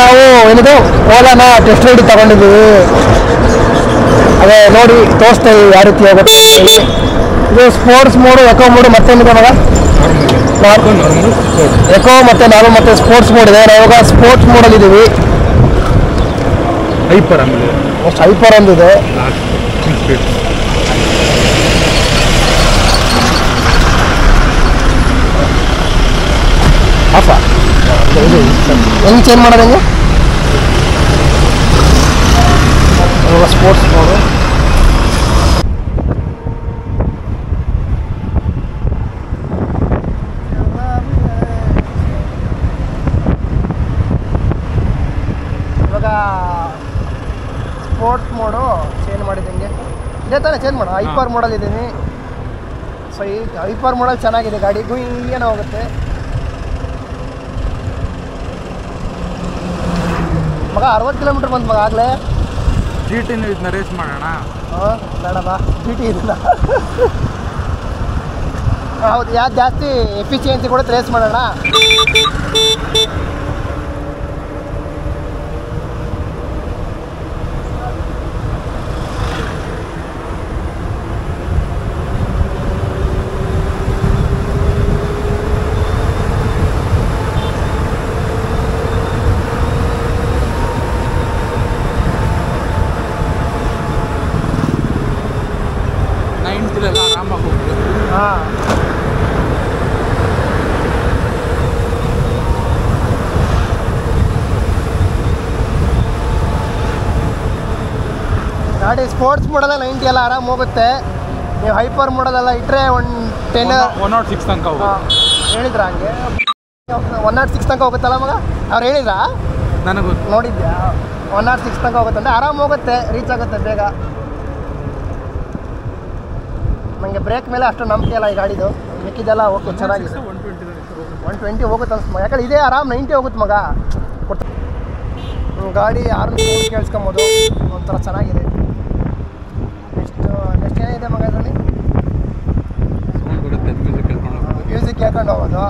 ನಾವು ಏನಿದು ಓಲಾನ test ride ತಗೊಂಡಿದ್ದೀವಿ. ಅದೇ ನೋಡಿ ತೋರಿಸ್ತಾ ಇದೀವಿ ಯಾವ ರೀತಿ ಹೋಗುತ್ತೆ. ಇದು ಸ್ಪೋರ್ಟ್ಸ್ ಮೋಡು, ಎಕೋ ಮೋಡು, ಮತ್ತೇನಿದೆ ಮಗ? ಎಕೋ ಮತ್ತೆ ನಾರ್ಮಲ್ ಮತ್ತೆ ಸ್ಪೋರ್ಟ್ಸ್ ಮೋಡ್ ಇದೆ. ನಾವು ಇವಾಗ ಸ್ಪೋರ್ಟ್ಸ್ ಮೋಡಲ್ಲಿ ಇದ್ದೀವಿ. ಹೈಪರ್ ಒಂದಿದೆ. ಹೆಂಗೆ ಚೇಂಜ್ ಮಾಡೋದು? ಹೆಂಗೆ ಸ್ಪೋರ್ಟ್ಸ್ ಮೋಡು. ಇವಾಗ ಸ್ಪೋರ್ಟ್ಸ್ ಮೋಡು ಚೇಂಜ್ ಮಾಡಿದ್ದಂಗೆ ಇದೇ ತಾನೇ ಚೇಂಜ್ ಮಾಡು. ಹೈಪರ್ ಮೋಡಲ್ ಇದ್ದೀನಿ. ಸೊ ಈ ಹೈಪರ್ ಮೋಡಲ್ ಚೆನ್ನಾಗಿದೆ, ಗಾಡಿ ಗುಯ್ಯನ ಹೋಗುತ್ತೆ. ಮಗ 60 ಕಿಲೋಮೀಟರ್ ಬಂತು ಮಗ ಆಗಲೇ. ಜಿ ಟಿ ಇದನ್ನ ರೇಸ್ ಮಾಡೋಣ. ಬೇಡ ಬಾ, ಜಿ ಟಿ ಇದನ್ನ ಹೌದು. ಯಾವ್ದು ಜಾಸ್ತಿ ಎಫಿಷಿಯನ್ಸಿ ಕೂಡ ರೇಸ್ ಮಾಡೋಣ. ಆರಾಮಾಗಿ ಹೋಗ್ಬೋದು. ಗಾಡಿ ಸ್ಪೋರ್ಟ್ಸ್ ಮೋಡಲ್ಲ 90 ಎಲ್ಲ ಆರಾಮ್ ಹೋಗುತ್ತೆ. ನೀವು ಹೈಪರ್ ಮೋಡಲೆಲ್ಲ ಇಟ್ಟರೆ 106 ತನಕ ಹೇಳಿದ್ರ? ಹಂಗೆ 106 ತನಕ ಹೋಗುತ್ತಲ್ಲ ಮಗ? ಅವ್ರು ಹೇಳಿದ್ರಾ? ನನಗೆ ನೋಡಿದ್ಯಾ? 106 ತನಕ ಹೋಗುತ್ತೆ ಅಂದರೆ ಆರಾಮ್ ಹೋಗುತ್ತೆ, ರೀಚ್ ಆಗುತ್ತೆ ಬೇಗ. ನನಗೆ ಬ್ರೇಕ್ ಮೇಲೆ ಅಷ್ಟು ನಂಬಿಕೆ ಇಲ್ಲ ಈ ಗಾಡಿದು. ಮಿಕ್ಕಿದೆಲ್ಲ ಓಕೆ ಚೆನ್ನಾಗಿದೆ. 120 ಹೋಗುತ್ತೆ ಅನ್ಸ್ತು. ಯಾಕಂದ್ರೆ ಇದೇ ಆರಾಮ್ 90 ಹೋಗುತ್ತೆ ಮಗ. ಗಾಡಿ ಯಾರು ಕೇಳಿಸ್ಕೊಬೋದು, ಒಂಥರ ಚೆನ್ನಾಗಿದೆ. ನೆಕ್ಸ್ಟ್ ಏನಿದೆ ಮಗ ಇದರಲ್ಲಿ? ಮ್ಯೂಸಿಕ್ ಕೇಳ್ಕೊಂಡು ಹೋಗೋದು.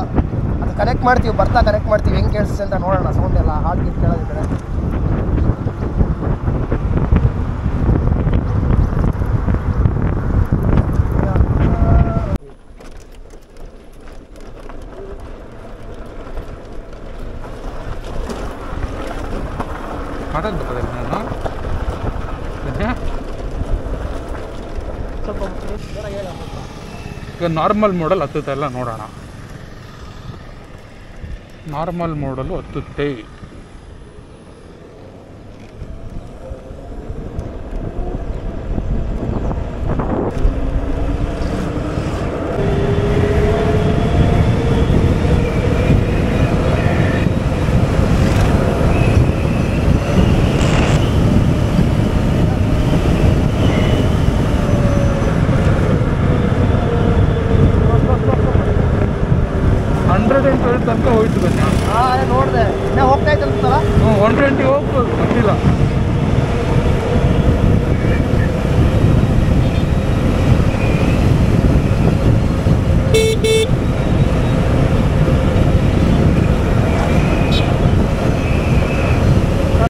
ಅದು ಕನೆಕ್ಟ್ ಮಾಡ್ತೀವಿ, ಬರ್ತಾ ಕನೆಕ್ಟ್ ಮಾಡ್ತೀವಿ. ಹೆಂಗೆ ಕೇಳಿಸುತ್ತೆ ಅಂತ ನೋಡೋಣ. ಸೌಂಡ್ ಎಲ್ಲ ಹಾಡು ಗೀಟ್ ಕೇಳೋದು ಕಡೆ. ಈಗ ನಾರ್ಮಲ್ ಮೋಡಲ್ ಹತ್ತುತ್ತೆ ಎಲ್ಲ ನೋಡೋಣ. ನಾರ್ಮಲ್ ಮೋಡಲು ಹತ್ತುತ್ತೆ. ತನಕ ಹೋಯ್ತು ಬನ್ನಿ. ನೋಡಿದೆ, ಹೋಗ್ತಾ ಇತ್ತು ಅನ್ಸುತ್ತಲ್ಲ. 120 ಹೋಗ್ಬೋದು, ಗೊತ್ತಿಲ್ಲ.